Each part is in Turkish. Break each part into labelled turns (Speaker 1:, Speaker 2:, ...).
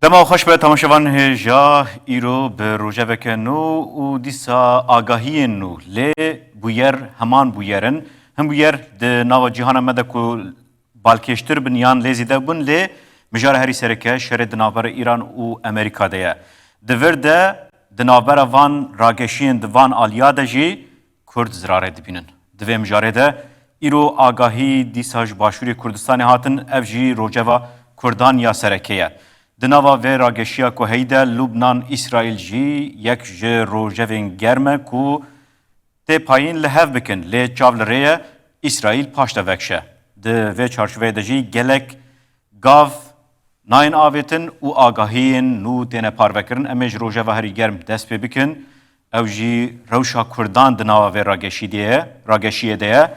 Speaker 1: دما خوش به تماشاوان هجا ایرو به روژوک نو و دیسا آگاهی نو لی بویر همان بویرن هم بویر ده ناو جهان مدکو بالکشتر بنیان لیزیده بون لی مجار هری سرکه شرد ناور ایران و امریکا ده دورده ده ناور وان راگشین دوان آلیاده جی کرد زراره دبینن دوی مجاره ده ایرو آگاهی دیساج باشوری کردستان هاتن اف جی روژوا کردان یا سرکه دناوا و راگشیا کو هیدا لبنان اسرائیل جی یک ج روجوین گرمه کو ته پایین لهف بکن لی چاولریه اسرائیل پاشتا وکشه ده و چارچوبه دجی گلک گاف ناین آویتن و آگاهین نو تینه پاروکرن امیج روجوا هری گرم دست پی بکن او جی روشا کردان دناوا و راگشیه ده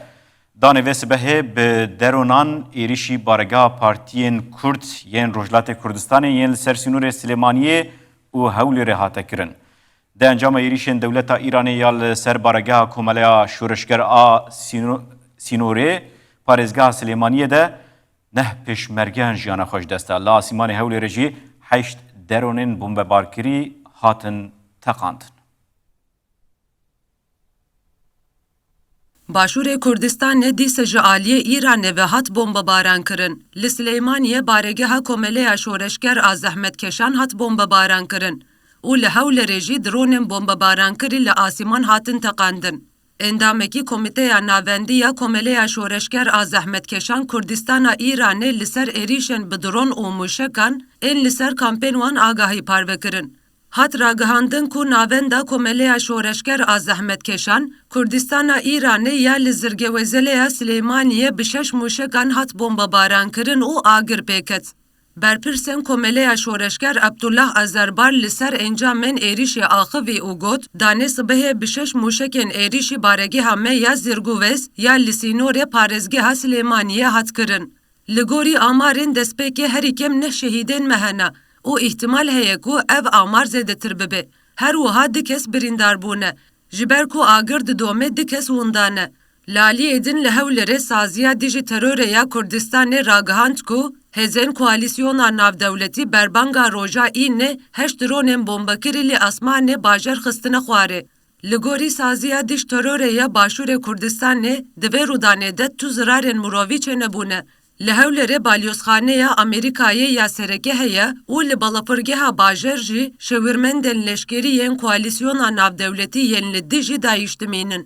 Speaker 1: دانه ویس به به درونان ایریشی بارگاه پارتیین کرد یین روجلات کردستان یین سرسینور سلیمانیه و هول رهاته کرن. ده انجام ایریشین دولت ایرانی یال سر بارگاه کمالیا شورشگر سینوره پارزگاه سلیمانیه ده نه پیشمرگان جیانا خوش دسته. لا آسیمان هول رجی 8 درونین بمبارکری هاتن تقاندن.
Speaker 2: باشور کردستان دیس جعالی ایران و هات بمباران کرن. لسلیمانیه بارگاه کمالیا شورشگر از زحمت کشان هات بمباران کرن. او لحول رژی درون بمباران کری لآسیمان هاتن تقاندن. اندامکی کمیته ناوندی کمالیا شورشگر از زحمت کشان کردستان ایران لسر ایریشن بدرون و موشکان این لسر کامپین وان آگاهی پارو کرن. هات راگهاندن کو ناوندا کمالیا شورشگر از زحمت کشان کردستان ایران یا لزرگه وزله سلیمانیه بشش موشکان هات بمباران کرن او آگر پیکت. برپرسن کمالیا شورشگر عبدالله ازربار لسر انجامن ایریش آخوی او گوت دانه صبح بشش موشکن ایریش بارگی همه یا زرگووز یا لسینور پارزگه سلیمانیه هات کرن. لگوری آمارن دسپیک هری کم نه شهیدین مهنه. او احتمال هیه کو او آمار زیده تر ببه. هر وها دکس بریندار بونه. جبر کو آگر دومه دکس وندانه. لالی ایدن لحول سازیا دیجی ترور یا کردستان راگهاند کو هزین کوالیسیون ناو دولتی بربانگا روژا اینه هشت درونن بمبکری لی اسمان باجر خستن خواره. لگوری سازیا دیج ترور یا باشور کردستان دوی رودانه ده تو زرارن مرووی چه نبونه. لحول بالیوسخانه یا امریکایی یا سرکه هیا او لبالاپرگه ها باجر جی شورمندن لشکری ین کوالیسیون ناو دولتی ین لدی جی دایشتمینن.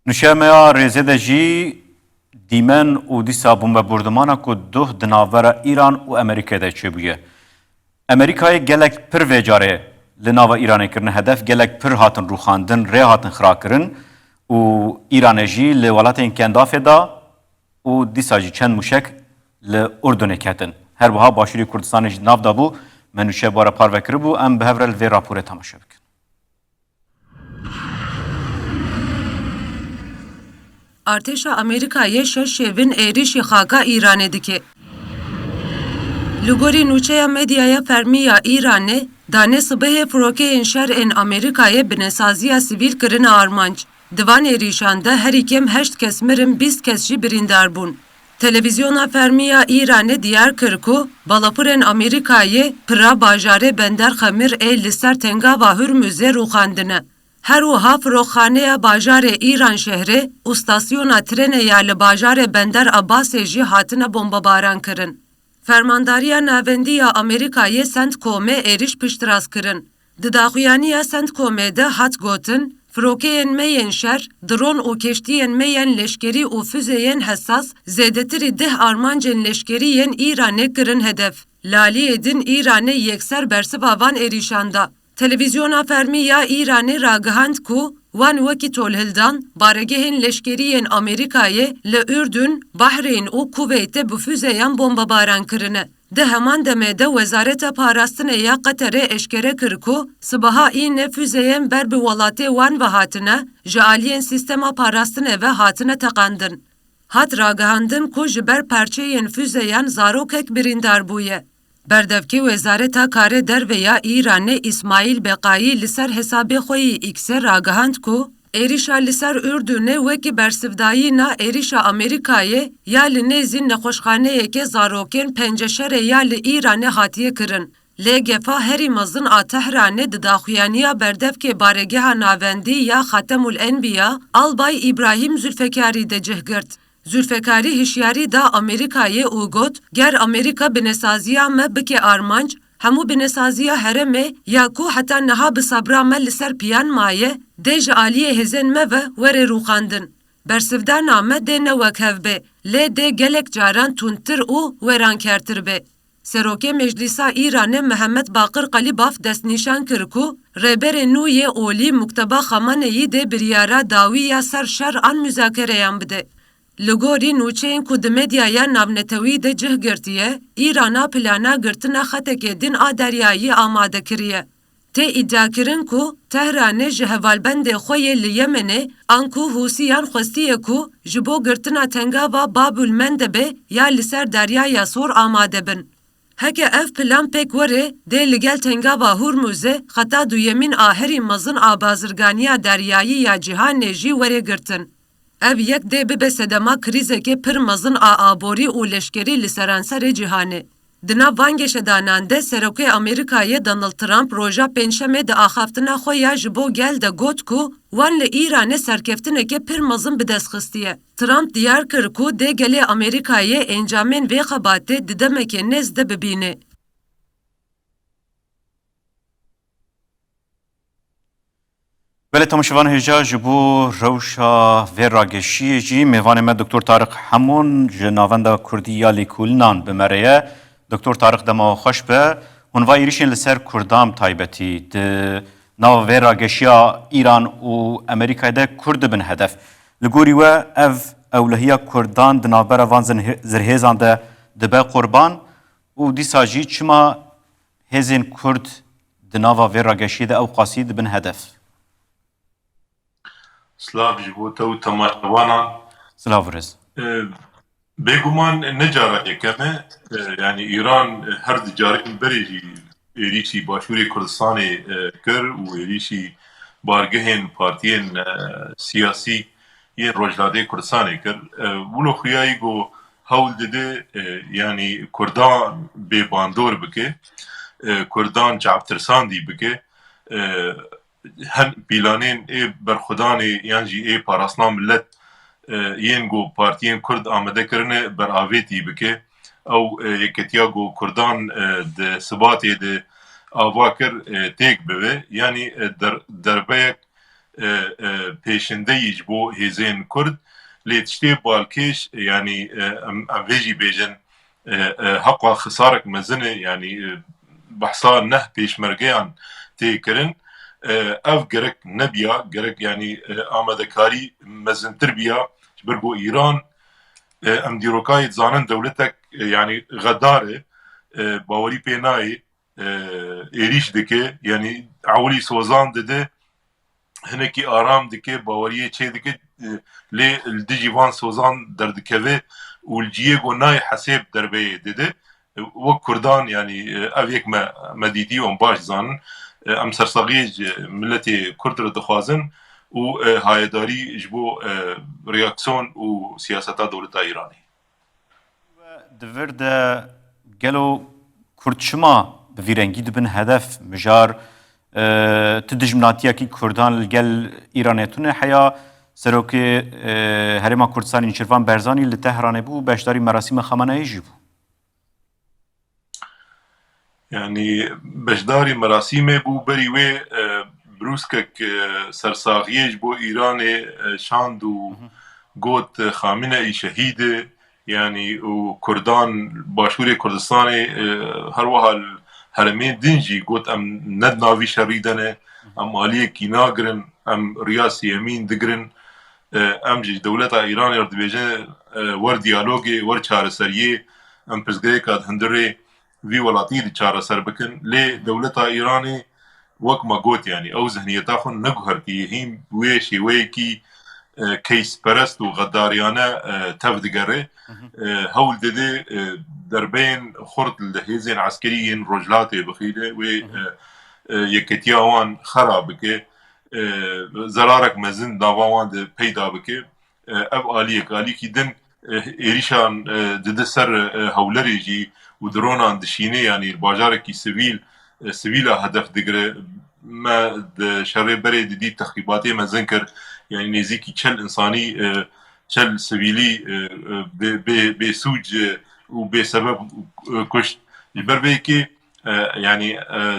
Speaker 1: نشامه رزده جی دیمن و دیسا بمباردمانا کو دوه دناور ایران و امریکا ده چه بویه. امریکای گلک پر وجاره لناو ایران کرن هدف گلک پر هاتن روخاندن ری هاتن خرا کرن و ایران جی لولاتین کندافه دا و دیسا جی چند موشک لأردن کتن. هر بها باشوری کردستان جی ناف دا بو منوشه بارا پاروکر بو ام بهورل وی راپوره تماشا بکن.
Speaker 2: ارتش امریکای شش شوین ایریش خاکا ایران دکه. لگوری نوچه مدیای فرمیه ایرانه دانه صبح فروکه انشار ان امریکای بنسازی سیویل کرن آرمانج. دوان ایریشانده هر کم 8 کس مرن 20 کس جی بریندار بون. تلویزیونا فرمیه ایرانه دیار کرکو بالاپورن امریکای پرا باجاره بندر خمیر لسر تنگا و هرموزه روخاندنه. هر وها فروخانه باجار ایران شهره استاسیون ترن یا لباجار بندر عباس جی هاتنه بمباران کرن. فرمانداریا ناوندی یا امریکای سنت کومه ایریش پشتراز کرن. دداخویانی سنت کومه ده هات گوتن فروکین میین شر درون و کشتین میین لشکری و füzeyen حساس زیدتری ده آرمانجن لشکریین ایرانه کرن هدف. لالی edin ایرانه یکسر برسبابان ایریشاندا. تلویزیونا فرمی یا ایرانی راگهاند کو وان وکی تولهلدان بارگهن لشکریین امریکای لأردن، بحرین و کویت بفوزیان بمباران کرنه. ده همان دمده وزارت پاراستن یا قطر اشکره کرکو صبحا این füzeyen بر به ولات وان و هاتنه جعالین سیستما پاراستن و هاتنه تقاندن. هات راگهاندن کو جبر پرچه ین füzeyen زاروکک بریندار بویه. بردفکی وزارت کار در ویا ایران اسماعیل بقایی لسر حساب خوی اکسر راگهاند کو êrîşa li ser Ürdünê wekî bersivdayîna êrîşa Amerîkayê ya li nêzî nexweşxaneyeke zarokên penceşerê ya li Îranê hatiye kirin. Lê gefa herî mezin a Tehranê di daxuyaniya berdevkê baregeha navendî ya Xatemul Enbiya Albay İbrahim Zülfikarî de cih girt. Zülfikarî hişyarî da Amerîkayê û got ger Amerîka bi nesaziya me bike armanc, hemû bi nesaziya herêmê ya ku heta niha bi sabra me li ser piyan maye, dê ji aliyê hêzên me ve were rûxandin. Bersivdana me dê ne wek hev bê, lê dê gelek caran tundtir û werankertir bê. Serokê Meclîsa Îranê Mehmet Baqir Qalibaf destnîşan kir ku rêberê nû yê olî Mukteba Xameneyî dê biryara dawiya ser şer an müzakereyan bide. Li gorî nûçeyên ku di medyaya navnetewî de cih girtiye, Îrana plana girtina xetekê din a deryayî amade kiriye. Tê îddiakirin ku Tehranê ji hevalbendê xwe yê li Yemenê an ku Hûsiyan xwestiye ku ji bo girtina tengava Babul Mendebê ya li ser deryaya Sor amade bin. Heke ev plan pek were dê li gel tengava Hurmuzê xeta duyemîn a herî mezin a bazirganiya deryayî ya cîhanê jî were girtin. Ev yek dê bibe sedema krîzekê pir mezin a aborî û leşkerî li seranserê cîhanê. Di nav van geşedanan de Serokê Amerîkayê Donald Trump roja pênşemê di axaftina xwe ya ji bo gel de got ku wan li Îranê serkeftineke pir mezin bi dest xistiye. Trump diyar kir ku dê gelê Amerîkayê encamên vê xebatê di demekê nêz de bibîne.
Speaker 1: Belê temaşevan hêja ji bo rewşa vê rageşiyê jî mêvanê me Dr. Tarık Hemun ji navenda Kurdî ya Lêkolînan bi me re ye. Dr. Tarık dema xweş be. Hûn va êrişên li ser Kurdan taybetî di nava vê rageşiya Îran û Amerîkayê de Kurd dibin hedef. Li gorî we ev ewlehiya Kurdan di navbera van zirhêzan de dibe qurban û dîsa jî çima hêzên Kurd di nava vê rageşiyê de ew qasî dibin hedef.
Speaker 3: Slav ji bo te û temaşevanan
Speaker 1: Silav rez.
Speaker 3: bêguman ne cara yekeme yani İran her di carên berê jî êrişî Başûrê Kurdistanê kir û êrişî bargehên partiyên siyasî yên Rojhilatê Kurdistanê kir. Wilo xuyayî got hewl dide yani Kurdan bêbandor bike, Kurdan çavtirsandî bike, hem pîlanên ê berxwedanê yan jî ê parastina millet yên got partiyên Kurd amade kirine beravêtî bike. Ew yeketiya got Kurdan di sibatê de ava kir têk bibe. Yani derbeyek pêşindeyî ji bo hêzên Kurd. Lê tiştê balkêş yani em vê jî bêjin heqa xisarek mezin yani behsa neh pêşmergeyan tê kirin. Ev gerek nebiya, gerek yani amadekarî mezintir biya ji ber bo İran em dîrokayê dizanin dewletek yani xedarê bawerî pê nayê êrîş dike yani ewlî sozan dide hinekî aram dike baweriyê çê dike lê li dijî van sozan derdikeve û li ciyê got nayê hesêb derbeyê dide wek Kurdan yani ev yek me dîtî û baş zanin em sersaxiyê ji milletê Kurd re dixwazin û hayedarî ji bo reaksiyon û siyaseta dewleta Îranê.
Speaker 1: Di vir de gelo Kurd çima bi vî rengî dibin hedef mijar tu dijminatiyekî Kurdan li gel Îranê tune heya Serokê Herêma Kurdistanê Nêçîrvan Barzanî li Tehranê bû beşdarî merasîma Xameneyî jî bû.
Speaker 3: Yani beşdarî merasîmê bû berî wê brûskek sersaxiyê ji bo Îranê şand û got Xameneî şehîd e yani û Kurdan Başûrê Kurdistanê her wiha herêmên din jî got em ne di navî şerî de ne em aliyekî nagirin em riya siyemîn digirin em ji dewleta Îranê re dibêje wer diyalogê wer çareseriyê em pirsgirêka hundirê vî welatî di çareser bikin lê dewleta Îranê wek me got yani ew zihniyeta xwe neguhertiye hîn wê şêweyekî keysperest û xedariyane tev digere hewl dide derbeyên xurt li hêzên eskerî yên Rojhilatê bixîne wê yeketiya wan xera bike zararek mezin davawan de peyda bike ev aliyek aliyekî din êrişan dide ser hewlerê jî û dronan dişîne yanî bajarekî sivîla hedef digire me di şerê berê didî texrîbatê mezin kir yani nêzîkî çel insanî çel sivîlî bêsûc û bêsebeb kuşt ji ber vê yani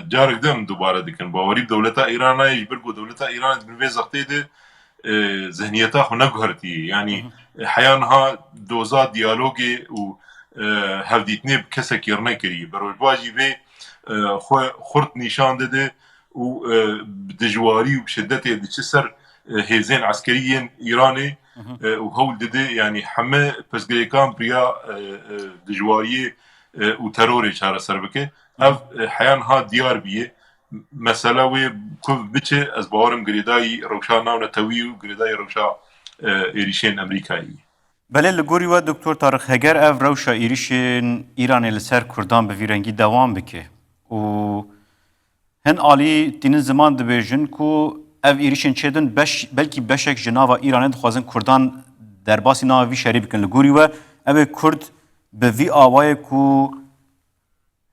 Speaker 3: carek dem dubare dikin bawerî dewleta Îranê ji ber ku dewleta Îranê bi vê zextê de zihniyeta xwe neguhertiye yani heya niha doza diyalogê û hevdîtinê bi kesekî nekiriye bi rojba jî vê xwe xurt nîşan dide û bi dijwarî û bi şiddetê diçe ser hêzên eskeriyên Îranê û hewl dide yani heme pirsgirêkan piriya dijwariyê û terorê çareser bike ev heya niha diyar bîye mesela wê ku biçe ez bawerim girêdayî rewşa navnetewî û girêdayî rewşa êrişên Amerîkayî.
Speaker 1: Belê li gorî we Doktor Tarık heger ev rewşa êrişên Îranê li ser Kurdan bi vî rengî dewam bike û hin alî tînin ziman dibêjin ku ev êrişên çêdin belkî beşek ji nava Îranê dixwazin Kurdan derbasî nava vî şerî bikin. Li gorî we ev ê Kurd bi vî awayê ku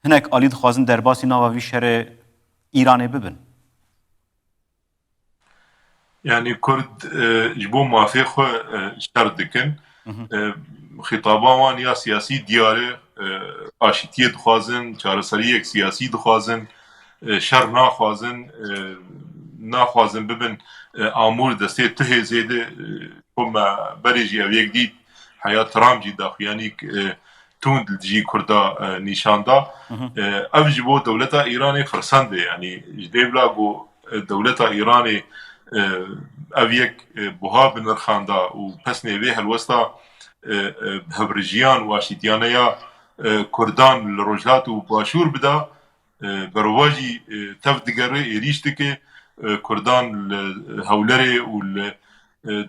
Speaker 1: hinek alî dixwazin derbasî nava vî şerê Îranê bibin.
Speaker 3: Yani Kurd ji bo mafê xwe şer dikin xîtaban wan ya siyasî diyarê aşîtiyê dixwazin çareseriyek siyasî dixwazin şer naxwazin bibin amûr destê tu hêzê de ku me berê jî ev yek dît heya Trump jî daxuyanî tund jî Kurda nîşan da ev ji bo dewleta Îranê firsend e yani ji dêvla ku dewleta Îranê ev yek buha bi nirxan da û pesnê vê helwesta hevrijiyan û aşîtiyaneya Kurdan li rojhilat û başûr bida berova jî tev digere êrîş dike Kurdan li hewlerê û li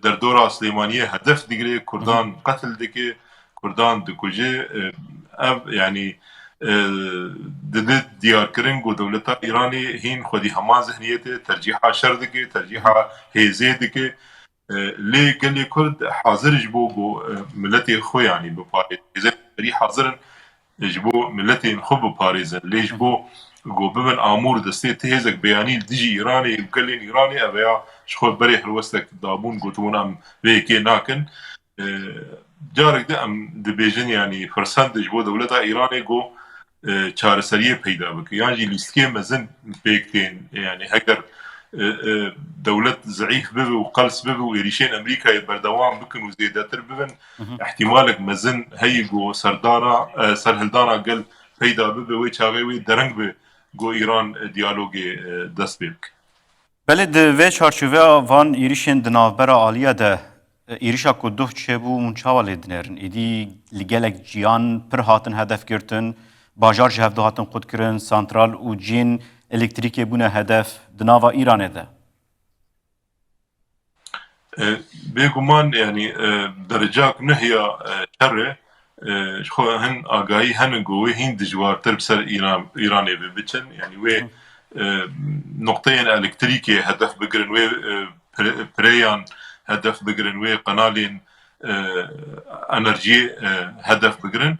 Speaker 3: derdora Silêmaniyê hedef digire Kurdan qetil dike Kurdan dikuje ev yani dide diyarkirin ku dewleta Îranê hîn xwedî heman zihniyetê tercîha şer dike tercîha hêzê dike lê gelê Kurd hazir ji bo ku milletê xwe yanî biparêzin hazirin ji bo milletên xwe biparêzin lê ji bo ku bibin amûr destê ti hêzek beyanî dijî Îranê û gelên Îranê ev ya ji xwe berê helwestek dabûn gotibûn em vê yekê nakin carek de em dibêjin yani firsend ji bo dewleta Îranê ku çareseriyê peyda bike yan jî lîstikê mezin pêk tên yani heger dewlet zayıf bibe û qels bibe û êrişên Amerîkayê berdewam bikin û zêdetir bibin ihtimalek mezin heyî ku serhildana gel peyda bibe wê çavê wê dereng bi ku Îran diyalogê dest pê bike.
Speaker 1: Belê di vê çarçoveya van êrişên di navbera alîya de êrişa ku duh çêbû hûn çawa lê dinêrin êdî li gelek ciyan pir hatin hedef girtin bajar ji hev hatin qutkirin santral û cîn elektrîkê bûne hedef di nava Îranê de.
Speaker 3: Bêguman yani derecak nihiya şerê ji xwe hin agahî henin ku wê hîn dijwartir bi ser Îranê bibiçin yani wê nokteyên elektrîkê hedef bigirin wê pirêyan hedef bigirin wê qenalên enerjiyê hedef bigirin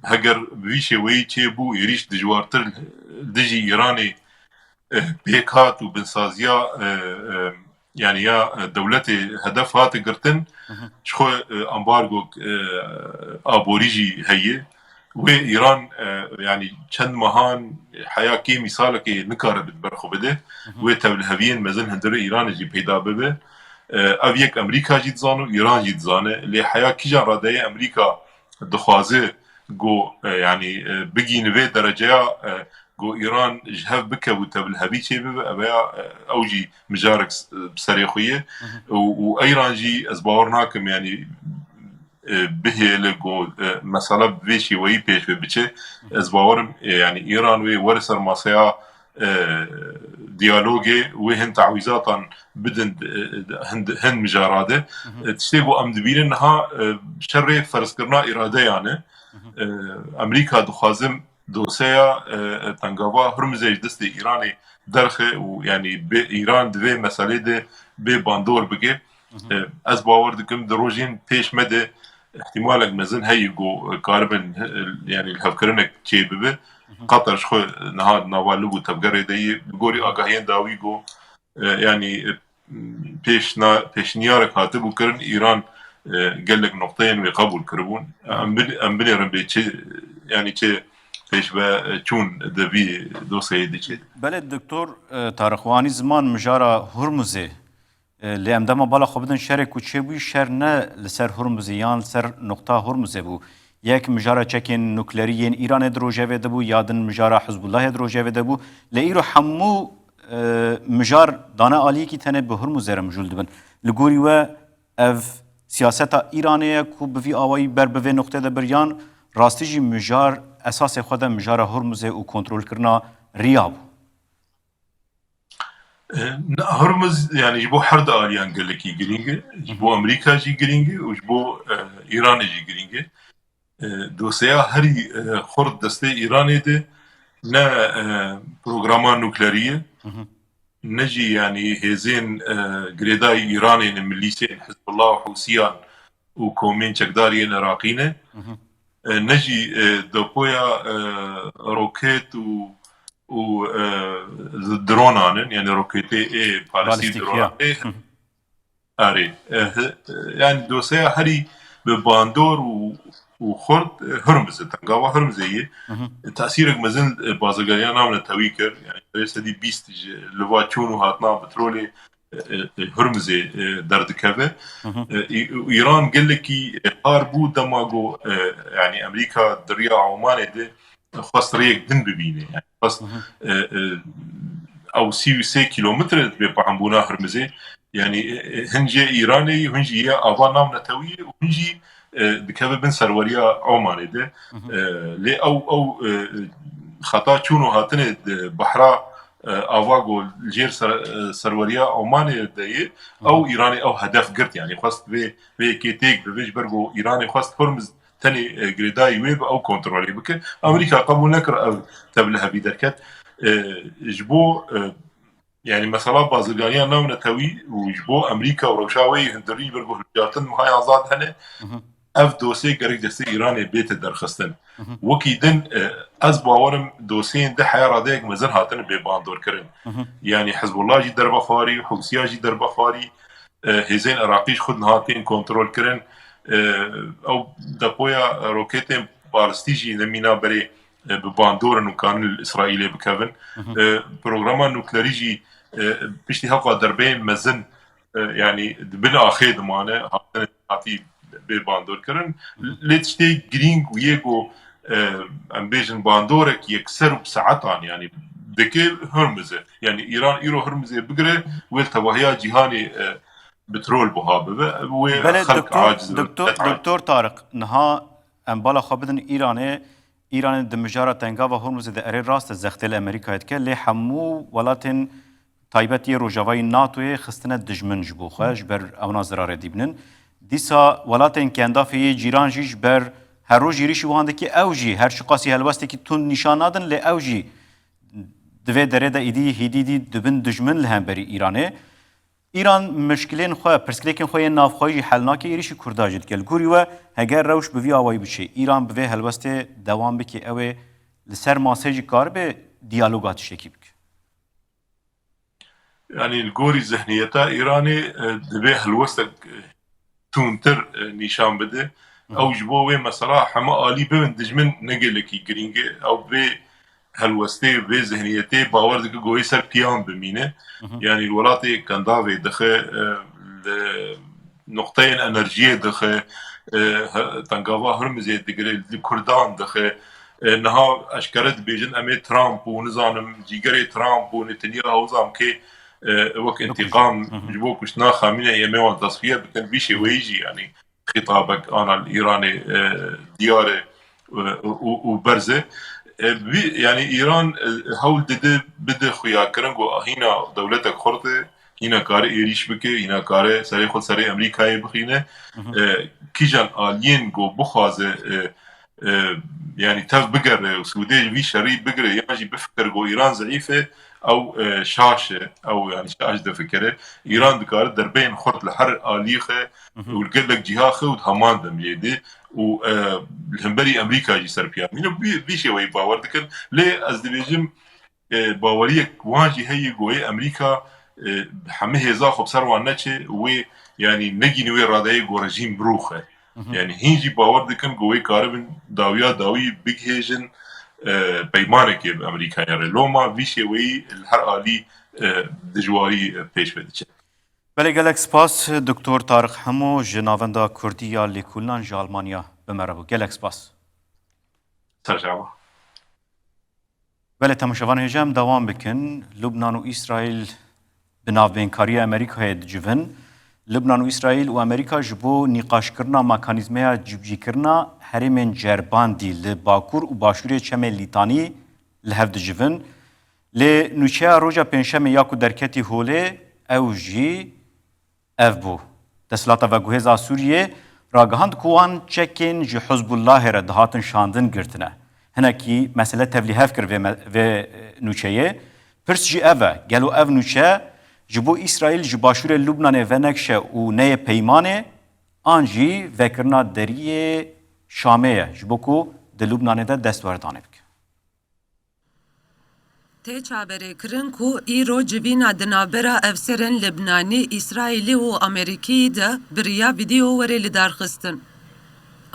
Speaker 3: heger bi vî şêweyî çêbû êrîş dijwartir dijî Îranê pêk hat û binsaziya yani ya dewletê hedef hate girtin ji xwe ambargo aborî jî heye wê Îran yani çend mehan heya kê mîsalekê nikare bi ber xwe bide wê tevliheviyên mezin hindirê Îranê jî peyda bibe ev yek Amerîka jî dizane û Îran jî dizane lê heya kîjan radeyê Amerîka dixwaze ku yani bigîne vê dereceya ku Îran ji hev bike û tevlihevî çêbibe ev ya ew jî mijarek bi serê xwe ye û Îran jî ez bawer nakim yani bihêle ku mesela bi vê şêweyî pêş ve biçe ez bawerim yani Îran wê were ser masaya diyalogê wê hin teعwîzatan bidin hin mijarade tiştê ku em dibînin niha şerê ferzkirina îradeyan e Amerîka dixwazim دوسيا تنقابا هرمز دست إيراني درخه ويعني إيران دوي مسألة ده بباندور بقى از باور دكم دروجين بيش مدى احتمالك مازن هيجو كاربن يعني الهفكرنك تشي ببه قطر شخو نهار نوالو تبقري دي بقولي آقاهين داويجو يعني پیش نیارک هاتبو کرن ایران گلک نقطهین و قبول کربون ام بنیرم به چه yani چه پیش به چون دوی دوسیه دی چه
Speaker 1: بله دکتور تارخوانی زمان مجارا هرمزه لیم دما بالا خوبدن شرک و چه بوی شر نه لسر هرمزه یان سر نقطه هرمزه بو یک مجارا چکن نوکلریین ایران دروجه ویده بو یادن مجارا حزب الله دروجه ویده بو لئیرو حمو مجار دانا آلی کی تنه به هرمز زرم جول دبن لگوری و اف سیاستا ایرانیه کو بوی آوایی بر بوی نقطه ده بریان راستی جی مجار اساس خود مجار هرمز او کنترل کرنا ریاب
Speaker 3: هرمز يعني جبو حرد آليان قال لك يجرينجي جبو أمريكا جي جرينجي وجبو إيران جي جرينجي دوسيا هري خرد دستي إيراني ده نا بروغرامان نوكليرية نجي يعني هزين جريداي إيراني مليسين حزب الله وحوثيان وكومين شكداري العراقيين نجي دوبويا روكيت و درونان يعني روكيتي باليستيك درونان اري يعني دوسيا هري بباندور وخرد هرمز تنقاوا هرمزية تأثيرك مازال بازرگانيان عمل تويكر يعني رئيس هدي بيست لوا چونو هاتنا بترولي هرمزي دردكوه ايران قال لكي هاربو دماغو يعني امريكا دريا عمان ده خواست ريك دن ببينه يعني خواست او 33 كيلومتر ببعمبونا هرمزي يعني هنجي ايراني وهنجي افا نام نتوي وهنجي دكابه بن سروريا عمان ده لي او خطا چونو هاتنه بحرا افاغو الجير سروريا عمان ده او ايراني او هدف قرت يعني خواست به كيتيك بيج برغو ايراني خواست هرمز تاني جريداي ويب او كنترولي بك امريكا قبول نكر او تبلها بدركت جبو يعني مثلا بازرگانيان ناو نتوي وجبو امريكا وروشاوي هندري برغو جارتن مهاي آزاد هنه اف دوسي گرگ دسته ایران بیت درخستن وکی دن از باورم دوسين ده حياة راديك مزن هاتن بباندور كرن يعني حزب الله جي دربا خاري حوثيا جي دربا خاري هزين عراقيش خود هاتين كنترول كرن او دبويا روكيتين بالستيجي نمينا بري بباندور وكان الاسرائيلي بكفن بروغراما نوكليريجي بيشتي هقا دربين مزن يعني بلا اخيد معنا هاتي بباندور كرن لتشتي جرينج ويجو ام بيجن باندورك يكسر بساعتان يعني دكي هرمزه يعني ايران ايرو هرمزه بقره والتوهيا جهاني بترول بها وخلق عاجز
Speaker 1: دكتور طارق نها ام بالا خابدن ایران دمجاره تنگا و هرمز ده اری راست زختل امریکا که لی حمو ولاتن تایبتی روجاوی ناتوی خستنه دجمن جبو خوش بر اونا زراره دیبنن دیسا ولاتن کندا فی جیران جیش بر هر رو جیریشی وهاندکی اوجی هر شقاسی هلوستی که تون نشان نادن لی اوجی دوی دره دا ایدی هیدی دبن دجمن لهم بری ایرانه ایران مشکلین خواه پرسکلیکن خواه نافخواهی حلناکی ایریشی کرداجد کل گوری و هگر روش بوی آوائی بچه ایران بوی هلوسته دوام بکی اوه لسر ماسیجی کار به دیالوگات شکی بک
Speaker 3: يعني الجوري ذهنيتها إيراني دبي هلوسته تونتر نشان بده او جبوه مثلا حما آلی ببن دجمن نگلکی گرینگه او به هلوسته به ذهنیته باور دکه گوی سر پیان بمینه يعني الولايات كندافي دخه نقطين انرجيه دخه تنقاوا هرمزي دغري الكردان دخه نها اشكرت بيجن امي ترامب ونظام جيجري ترامب ونتنياهو زام كي وقت انتقام جبوك وشنا خامنه يمون تصفيه بكن بيشي ويجي يعني خطابك انا الايراني دياره وبرزه يعني ايران هول بده خويا كرنگو هنا دولتك خرطه هنا كار ايريش بكي هنا كار سري خود سري امريكا بخينه كيجان الين جو بخازه يعني تف بقر سعودي في شري بقر يجي بفكر جو إيران ضعيفة أو شاشة أو يعني شاش ده فكره إيران دكار دربين خط لحر آليخة والقل لك جهاخة وهمان دم يدي والهمبري أمريكا جي سربيان منو بيشي وي باور دكن ليه أزدبيجم باوريك واجي هي جوي أمريكا همه هزا خب سر وانچه و يعني نگی نوی رادای گو رژیم بروخه يعني هنجي باور دكن جوي كاربن داويا داوي بيج هيجن پیمانه که امریکا یاره لوما ویشه وی هر آلی دجواری پیش بده چه
Speaker 1: بله گلک سپاس دکتر طارق همو جناوندا کردیا لیکولان جه آلمانیا بمربو گلک سپاس
Speaker 3: سرجعبا
Speaker 1: بله تماشاوان هجم دوام بکن لبنان و اسرائیل بناوبینکاری امریکای دجوون لبنان و اسرائیل و امریکا جبو نقاش کرنا مکانیزمیا جبجی کرنا هرمن جرباندی لباکور و باشوری چمه لیتانی لهف دجوون لی نوچه روژا پنشم یاکو درکتی هوله او جی اف بو دسلاتا و گوهزا سوریه راگهاند کوان چکین جی حزب الله را دهاتن شاندن گرتنه هنکی مسئله تبلیغ کر و نوچه پرس جی اوه گلو او نوچه جبو اسرائیل جباشور لبنان و نکشه و نه پیمانه آنجی وکرنا دریه شامه جبو کو د لبنان ده دستوردانه بک
Speaker 2: ته چابره کرن کو ایرو جوینا دنابرا افسرن لبنانی اسرائیلی و امریکی ده بریا ویدیو وره لدارخستن.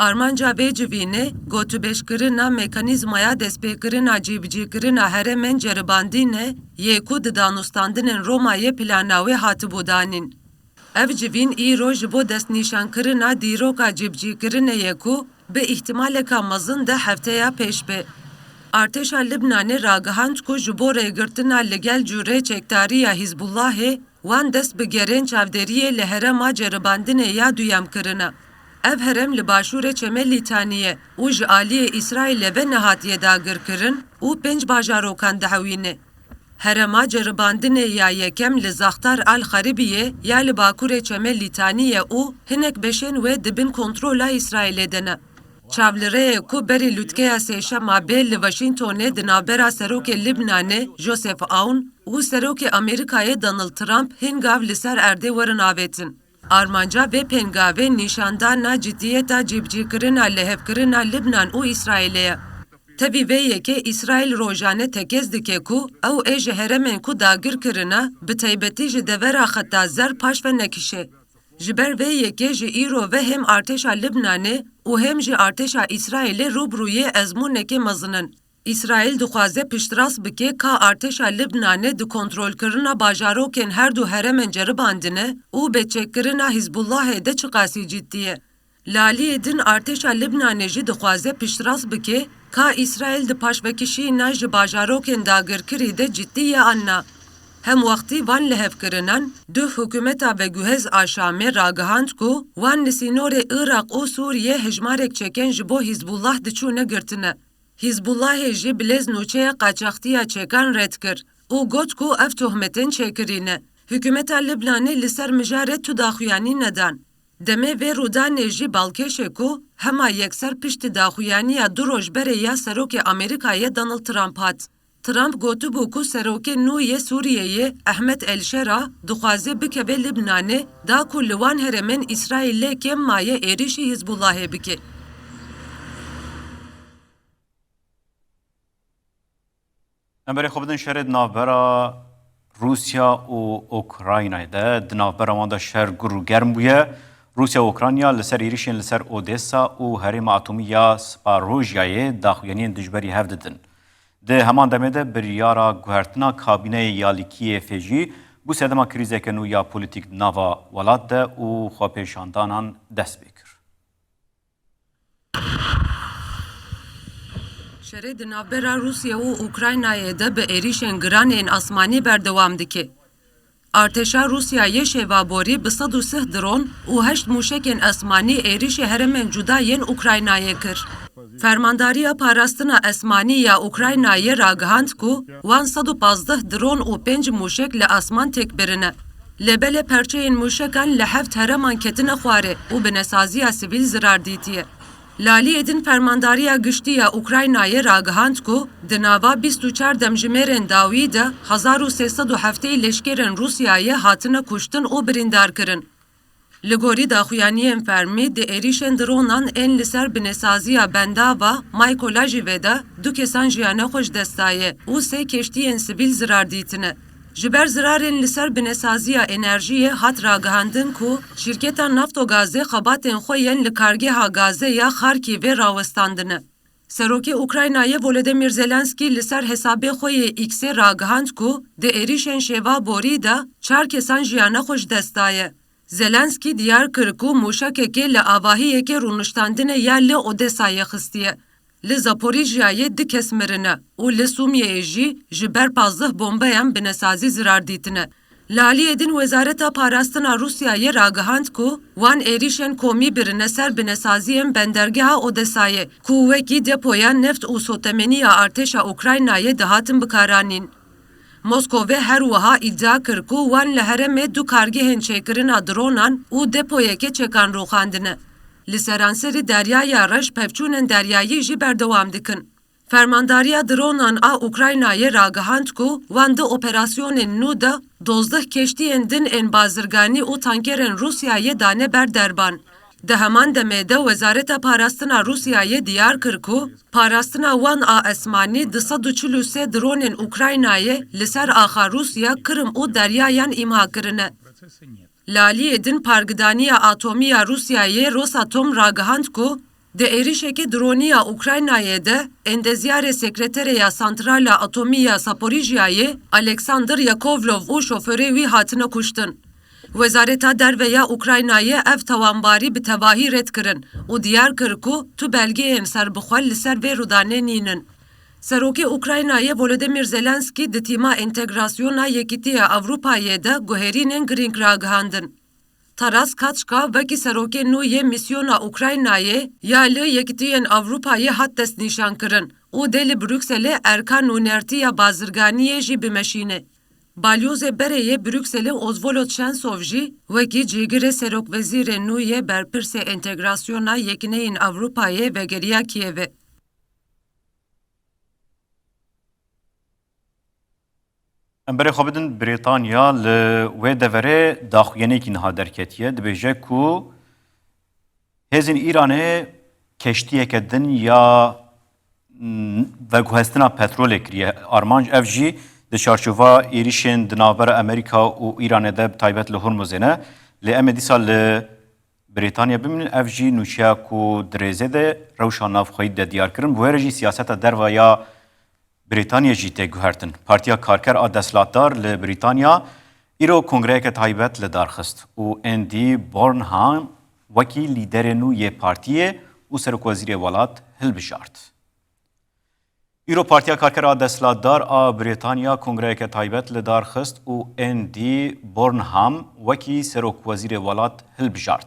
Speaker 2: آرمانجا به جوینه گوتو بشکرنا مکانیزمایا دسپیکرنا جیبجیکرنا هرمن جرباندینه یکو دانوستاندنن رومای پلاناوی هاتبودانین. اف جوین ایرو جبو دست نیشان کرنا دیروکا جیبجیکرنا یکو به احتمال که مزن ده هفته یا پیش به. ارتشا لبنان راگهاند کو جبو ریگرتنا لگل جوره چکتاریya Hizbullah وان دست بگرین چاودریه لهرما جرباندنه یا دویم کرنا. ev herem li başûrê Çemelîtaniyê û ji aliyê İsraîlê ve nehatiye dagir kirin û 5 bajarokan dihewîne. Herema ceribandinê ya yekem li Zaxtar al-Xaribiyê ya li Bakurê Çemelîtaniyê û hinek beşên wê dibin kontrola İsraîlê de ne. Çavlireyê ku berî lûtkeya sêşema bê li Washingtonê di navbera serokê Libnanê Joseph Aoun û serokê Amerîkayê Donald Trump hingav li ser erdê werin avêtin. Armanca ve pengave nişandana ciddiyeta cibcikirina lehevkirina Libnan û İsraîlê. Tevî vê yekê İsraîl rojane tekez dike ku ew ê ji heremên ku dagir kirine bi taybetî ji devera xeta zer paş ve nekişe. Ji ber vê yekê ji îro ve hem artêşa Libnanê û hem ji artêşa İsraîlê rûbrûyê ezmûnekê mezinin. İsraîl dixwaze piştras bike ka artêşa Libnanê di kontrolkirina bajarokên her du heremên ceribandine û bêçekkirina Hizbullahê de çiqasî ciddi ye. Laliyê din artêşa Libnanê jî dixwaze piştras bike ka İsraîl di paşvekişîna ji bajarokên dagirkirî de ciddi ye anna. Hem wextî van lehevkirinan du hikûmeta veguhez a Şamê ragihand ku wan li sînorê Iraq û Sûriyê hejmarek çeken ji bo Hizbullah diçûne girtine. Hizbullahê jî bilêz nûçeya qaçaxtiya çekan red kir û got ku ev tohmetên çêkirîne. Hikûmeta Libnanê li ser mijarê tu daxuyanî nedan. Demê vê rûdanê jî balkêşe ku hema yekser piştî daxuyaniya du rojberê ya serokê Amerîkayê Donald Trump hat. Trump gotibû ku serokê nû yê Sûriyeyê Ahmed El-Şera dixwaze bikeve Libnanê da ku li wan heremên İsraîlê kêm maye êrişî Hizbullahê bike.
Speaker 1: امبری خوب دن شهر نافبرا روسیا و اوکراینای ده نافبرا وان ده شهر گرو گرم بویه روسیا و اوکراینیا لسر ایریشین لسر اودیسا و هرم اتمی یا سپاروژیای داخویانین دجبری هفت دن. ده همان دمه ده بریارا گوهرتنا کابینه یالیکی فجی بو سدما کریزه کنو یا پولیتیک ناوا ولاد ده و خواپیشاندانان دست بکر.
Speaker 2: شرید نافبرا روسیا و اوکراینایê de bi êrişên giranên asmanî berdewam dike. Artêşa Rûsyayê şêvaborî bi 130 dron û 8 mûşekên esmanî êrişê heremên cuda yên Ukraynayê kir. Fermandariya parastina esmanî ya Ukraynayê ragihand ku wan 115 dron û 5 mûşek li asman têkbirine. Lebelê perçeyên mûşekan li heft hereman ketine xwarê û bi nesaziya sivîl zirar dîtiye. Laliyedin fermandariya giştiya Ukraynayê ragihand ku di nava 24 demjimêrên dawî de 1307 leşkerên Rusyayê hatine kuştin û birîndarkirin. Li gorî daxuyaniyên fermî di êrişên dronan ên li ser binesaziya Bendava Mykola jî ve de du kesan jiyane xwe ji dest daye û sê keştiyên sivîl zirar dîtine. Ji ber zirarên li ser binesaziya enerjiyê hat ragihandin ku şîrketa Naftogazê xebatên xwe yên li kargeha gazê ya Xarkîvê rawestandine. Serokê Ukraynayê Volodymyr Zelenskî li ser hesabê xwe yê X'ê ragihand ku di êrişên şêva borî de 4 kesan jiyane xwe ji dest daye. Zelenskî diyar kir ku mûşekekê li avahiyekê rûniştandinê ya li Odesayê xistiye. Li Zaporijyayê 2 kes mirine û li Sumyayê jî ji ber 15 bombeyan binesazî zirar dîtine. Li Aliyedin Wezareta Parastina Rusyayê ragihand ku wan êrişên komî birine ser binesaziyên bendergeha Odesayê ku wekî depoya neft û sotemeniya artêşa Ukraynayê dihatin bikaranîn. Moskova her wiha îdia kir ku wan li herêmê 2 kargehên çêkirina dronan û depoyekê çekan rûxandine. Li seranserî deryaya reş pevçûnên deryayî jî berdewam dikin. Fermandariya dronan a Ukraynayê ragihand ku wan di operasyonên nû de 12 keştiyên din ên bazirganî û tankerên Rusyayê dane ber derban. Di heman demê de Wezareta Parastina Rusyayê diyar kir ku parastina wan a esmanî 243 dronên Ukraynayê li ser axa Rusya, Kırım û deryayan îmha kirine. Laliyedin Pargidaniya Atomiya Rusyayê Rosatom ragihand ku di êrişekê droniya Ukraynayê de endezyarê sekretereya Santrala Atomiya Zaporijyayê Alexander Yakovlov û şoförê wî hatine kuştin. Wezareta Derveya Ukraynayê ev tawanbarî bi tevahî red kirin û diyar kir ku tu belgeyên serbixwe li ser vê rûdanê nînin. Serokê Ukraynayê Volodymyr Zelenskî di tîma entegrasyona Yekîtiya Ewropayê de guherînên girîng ragihandin. Taras Kaçka vekî serokê nû yê misyona Ukraynayê ya li Yekîtiyên Ewropayê hat destnîşan kirin û dê li Brükselê erkan û nertiya bazirganiyê jî bimeşîne. Balyozê berê Brükselê Ozvolod Şensov jî wekî cîgirê serokvezîrê nû yê berpirsê entegrasyona Yekîneyên Ewropayê vegeriya Kiyevê.
Speaker 1: Emberê xwe bidin Brîtanya li wê deverê daxuyanekî niha derketiye dibêje ku hêzên Îranê keştiyeke din ya veguhestina petrolê kiriye armanc ev jî di çarçova êrişên di navbera Amerîka û Îranê de bi taybet li Hormuzê ne lê em ê dîsa li Brîtanya bimînin ev jî nûçeya ku di rêzê de rewşa navxweyî de diyar kirin bu wêre jî siyaseta derve ya Brîtanya jî tê guhertin. Partiya Karker a Deshilatdar li Brîtanya îro kongreyeke taybet li darxist û Andy Burnham wekî lîderê nû yê partiyê û serokwezîrê welat hilbijart. Îro Partiya Karker a Deshilatdar a Brîtanya kongreyeke taybet li darxist û Andy Burnham wekî serokwezîrê welat hilbijart.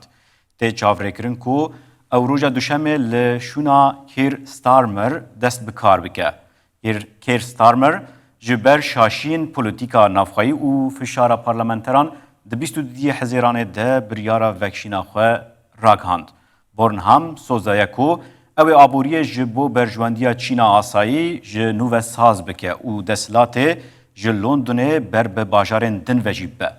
Speaker 1: Tê çavrêkirin ku ew roja duşemê li şûna Keir Starmer dest bi kar bike. Keir Starmer ji ber şaşiyên polîtîka navxweyî û fişara parlamenteran di 22 hezêranê de biryara vekşîna xwe ragihand. Burnham sozdaye ku ew ê aboriyê ji bo berjiwandiya Çîna asayî ji nû ve saz bike û deshilatê ji Londonê ber bi bajarên din ve jî be.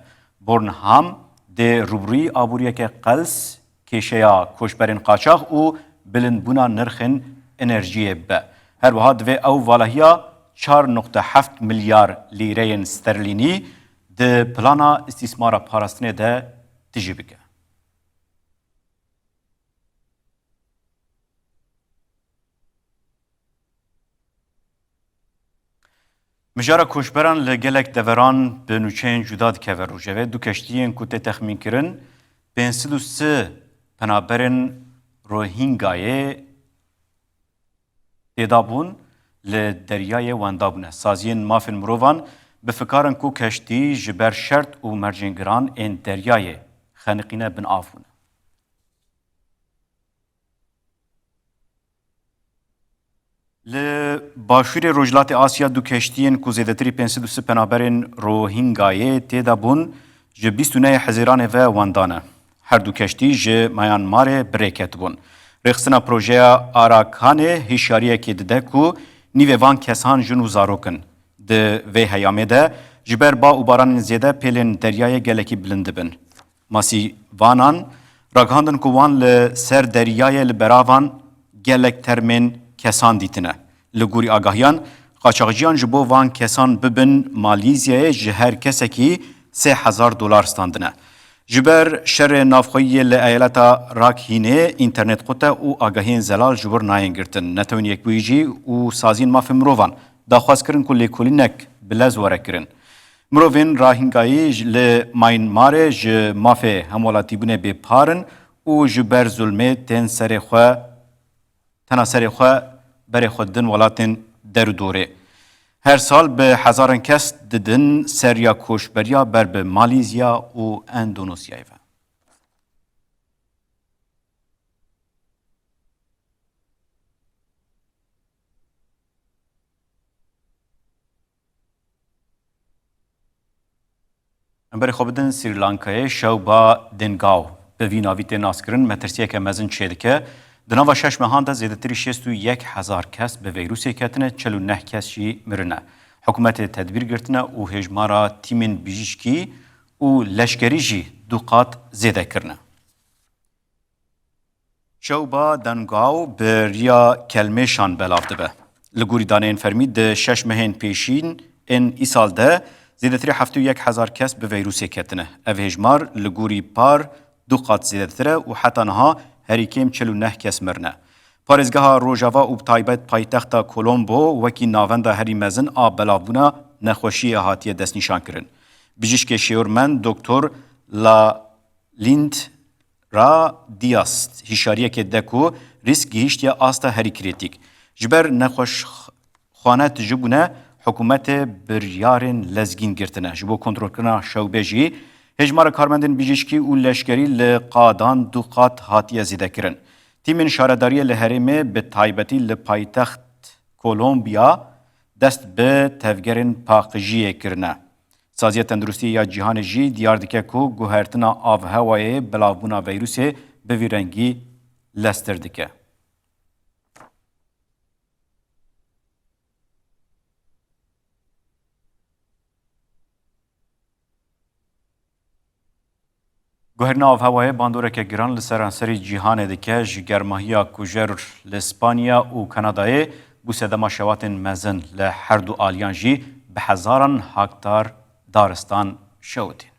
Speaker 1: Burnham dê rûbirûyî aboriyeke qels, kêşeya koçberên qaçax û bilindbûna nirxên enerjiyê be. Her wiha divê ew valahiya 4.7 milyar lîreyên sterlînî di plana îstîsmara parastinê de tijî bike. Mijara koçberan li gelek deveran bi nûçeyên cuda dikeve rojevê du keştiyên ku tê texmînkirin 53 penaberên Rohingayê têdabûn li deryayê wenda bûne. Saziyên mafên mirovan bi fikarin ku keştî ji ber şert û mercêngiran ên deryayê xeniqîne bin av bûne. Li başûrê Rojhilatê Asya du keştiyên ku zêdetirî 53 penaberên Rohingayê têdabûn ji 29 hezêranê ve wenda ne. Her du keştî ji Myanmarê birêk ketibûn. Rexsina projeya Arakanê hişyariyekê dide ku nîvê van kesan jin û zarokin. Di vê heyamê de ji ber ba û baranên zêde pêlên deryayê gelekî bilind dibin. Masîvanan ragihandin ku wan li ser deryayê li beravan gelek termên kesan dîtine. Li gorî agahiyan, qaçaxciyan ji bo van kesan bibin Malîzyayê ji her kesekî $3,000 standine. Ji ber şerê navxweyiyê li eyaleta Rakhînê înternet xute û agahiyên zelal ji wir nayên girtin. Netewên yekbûyî jî û saziyên mafê mirovan daxwaz kirin ku lêkolînek bi lez were kirin. Mirovên Rohingayî li Myanmarê ji mafê hemwelatîbûnê bêparin û ji ber zulmê tena serê xwe berê xwe din welatên der û dorê. Her sal bi hezaran kes didin seriya koçberiya ber bi Malîzya û Endonesyayê ve. Emberê xwe bidin Sri Lankayê şewba Dingaw bi vî navî tê naskirin metirsiyeke mezin çê dike. Di nava şeş mehan de zêdetirî 61,000 kes bi vîrusê ketine, 49 kes jî mirine. Hikûmetê tedbîr girtine û hêjmara tîmên bijîşkî û leşkerî jî du qat zêde kirine. Şewba Dingaw bi riya kelmêşan belav dibe. Li gorî daneyên fermî di 6 mehên pêşîn ên îsal de zêdetirî 71,000 kes bi vîrusê ketine. Ev hêjmar li gorî par du qat zêdetir e û heta niha herî kêm 49 kes mirine. Parêzgeha Rojava û taybet paytexta Colombo wekî navenda herî mezin a belavbûna nexweşiyê hatiye destnîşan kirin. Bijîşkê şêwirmend Dr. Lalindra Dias hişyariyekê de ku rîsk gihîştiye asta herî krîtîk. Ji ber nexweşxane tijibûne hikûmetê biryarên lezgîn girtine. Ji bo kontrolkirina şewbê jî hêjmara karmendên bijîşkî û leşkerî li qadan du qat hatiye zêdekirin. Tîmên şaredariyê li herêmê bi taybetî li paytext Kolombiya dest bi tevgerên paqijiyê kirine. Saziya Tendurustî ya Cîhanê jî diyar dike ku guhertina avhewayê belavbûna vîrusê bi vî rengî lestir dike. Guherina avhewayê bandoreke giran li seranserî cîhanê dike ji germahiya kujer li Spanya û Kanadayê bû sedema şewatên mezin li her du aliyan jî bi hezaran hektar daristan şewitîn.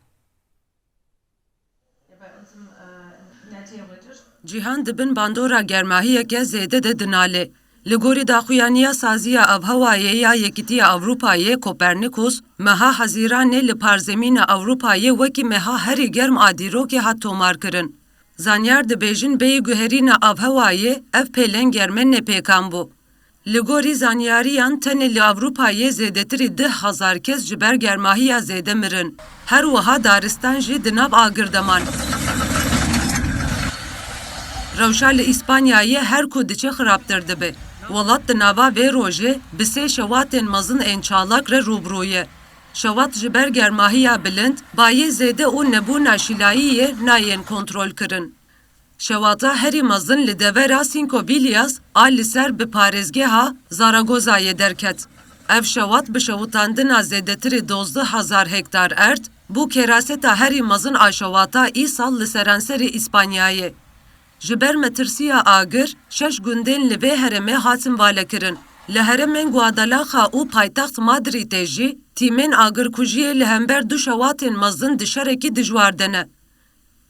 Speaker 2: Cîhan dibin bandora germahiyeke zêde de dinalê. Li gorî daxuyaniya saziya avhewayê ya Yekîtiya Ewropayê Kopernikus, meha hezîranê li parzemîna Ewropayê wekî meha herî germ a dîrokê hat tomar kirin. Zanyar dibêjin bêyî guherîna avhewayê ev pêlên germenê pêkan bû. Li gorî zanyariyan tenê li Ewropayê zêdetirî 10,000 kes ji ber germahiya zêde mirin. Her wiha daristan jî di nav a girdeman. Rewşa li İspanyayê her ku diçe xirabtir dibe. Welat di nava vê rojê bi sê şewatên mezin ên çalak re rûbirû ye. Şewat ji ber germahiya bilind, bayê zêde û nebûna şîlayiyê nayên kontrol kirin. Şewata herî mezin li devera Cinco Villas a li ser bi parêzgeha Zaragozayê derket. Ev şewat bi şewitandina zêdetirî 12,000 hektar erd, bû keraseta herî mezin a şewata îsal li seranserî İspanyayê. Ji ber metirsiya agir, 6 gundên li vê herêmê hatin valekirin. Li herêmên Guadalaxa û paytext Madridê jî tîmên agirkujiyê li hember du şewatên mezin di şerekî dijwar de ne.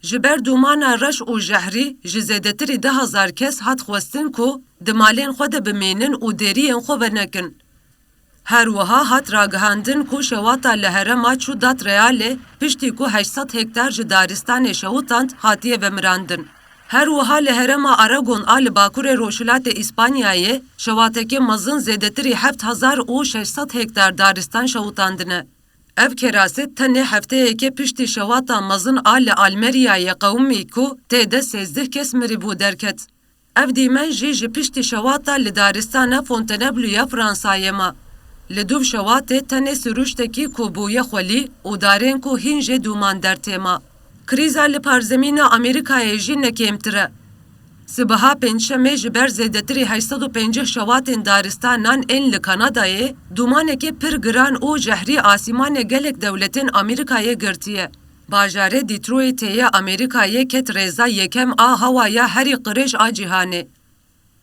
Speaker 2: Ji ber dûmana reş û jehrî ji zêdetirî 10,000 kes hat xwestin ku di malên xwe de bimênin û deriyên xwe venekin. Her wiha hat ragihandin ku şewata li herêma çû dat realê piştî ku 800 hektar ji daristanê şewitant hatiye vemirandin. Her wiha li herêma Aragon a li bakurê Rojhilatê İspanyayê şewatekê mezin zêdetirî 7,600 hektar daristan şewitandine. Ev keraset tenê hefteyekê piştî şewata mezin a li Almeryayê qewmî ku têde 13 kes mirîbû derket. Ev dîmen jî ji piştî şewata li daristana Fontainebleau ya Fransayê ma. Li duv şewatê tenê siruştekî ku bûye xwelî û darên ku hîn jê dûman dertê ma. Krîza li parzemîna Amerîkayê jî nekêmtir e. Sibaha pênçemê ji ber zêdetirî 850 şewatên daristanan ên li Kanadayê, dumanekê pir giran û jehrî asîmanê gelek dewletên Amerîkayê girtiye. Bajarê Detroitê Amerîkayê ket rêza yekem a hewaya herî qirêj a cîhanê.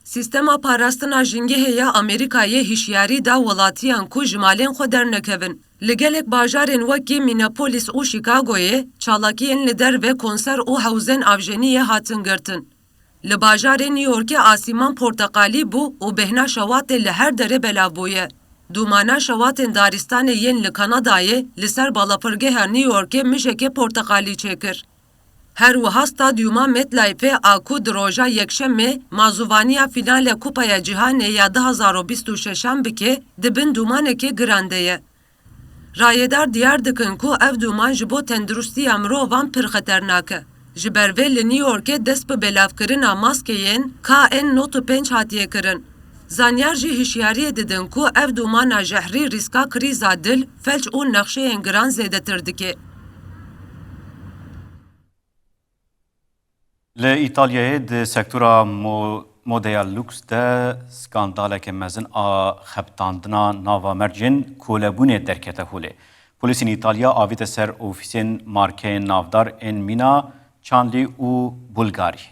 Speaker 2: Sîstema parastina jingehê ya Amerîkayê hişyarî da welatiyan ku ji malên xwe dernekevin. Li gelek bajarên wekî Minneapolis û Chicagoyê, çalakiyên li derve konser û hewzên avjeniyê hatin girtin. Li bajarê New Yorkê asîman porteqalî bû û bêhna şewatê li her derê belav bûye. Dumana şewatên daristanê yên li Kanadayê li ser balafirgeha New Yorkê mijekê porteqalî çêkir. Her wiha stadyuma MetLife'ê a ku di roja yekşemê mazûvaniya fînala Kupaya Cîhanê ya 2026 bike dibin dumanekê giran de ye. Rayedar diyar dikin ku ev duman ji bo tendirustiya mirovan pir xeternak e. Ji ber vê li New Yorkê dest bi belavkirina maskeyên KN95 hatiye kirin. Zanyar jî hişyariyê didin ku ev dumana jehrî rîska krîza dil, felç û nexşeyên giran zêdetir dike.
Speaker 1: Li İtalyayê di sektora modeya lûks de skandaleke mezin a xebtandina nava mercên kolebûnê derkete holê. Polîsên İtalya avîte ser ofîsên markeyên navdar ên Mîna, Çanlî û Bulgarî.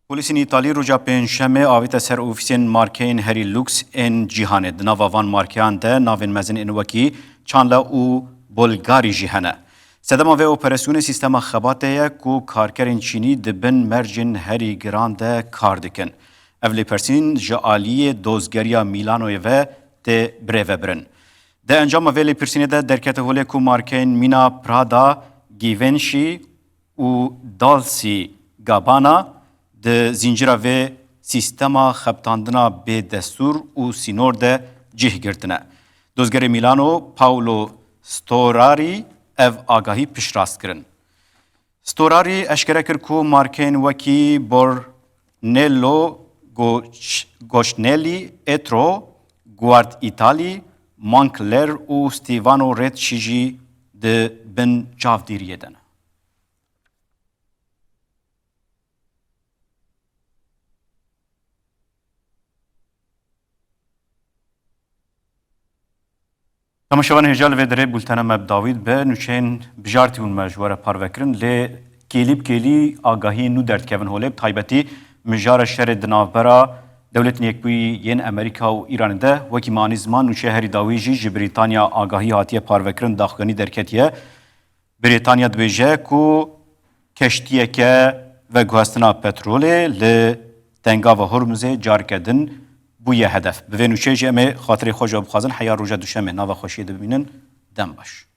Speaker 1: Polîsên İtalî roja pênçemê avîte ser ofîsên markeyên herî lûks ên cîhanê. Di nava van markeyan de navên mezin ên wekî Çanla û Bulgarî jî hene. Sedema vê operasyonê sîstema xebatê ye ku karkerên Çînî dibin mercên herî giran de kar dikin. Ev lêpirsîn ji aliyê dozgeriya Milanoyê ve tê birêvebirin. Di encama vê lêpirsînê de derkete holê ku markeyên Mîna, Prada, Givenchy û Dolce Gabbana di zincîra vê sîstema xebtandina bêdestûr û sînor de cih girtine. Dozgerê Milano, Paolo Storari ev agahî piştrast kirin. Storari eşkere kir ku markeyên wekî Bornello, Goscinelli, Etro, Guard Italy, Moncler û Stefano Recci jî di bin çavdîriyê de ne. Temaşevan hêja li vê derê bultena me bi Dawîd be nûçeyên bijartî hûn me ji we re parvekirin lê kêlî agahî nû derdkevin holê taybetî mijara şerê di navbera dewletên Yekbûyî yên Amerîka û Îranê de wekî manî ziman nûçe herî dawî jî ji Brîtanya agahî hatiye parvekirin daxuyanî derketiye. Brîtanya dibêje ku keştiyeke veguhestina petrolê li dengava Hormuzê careke din bûye hedef. Bi vê nûçeyê jî em ê xatirê xwe ji we bixwazin heya roja duşemê nava xweşiyê dibînin dem baş.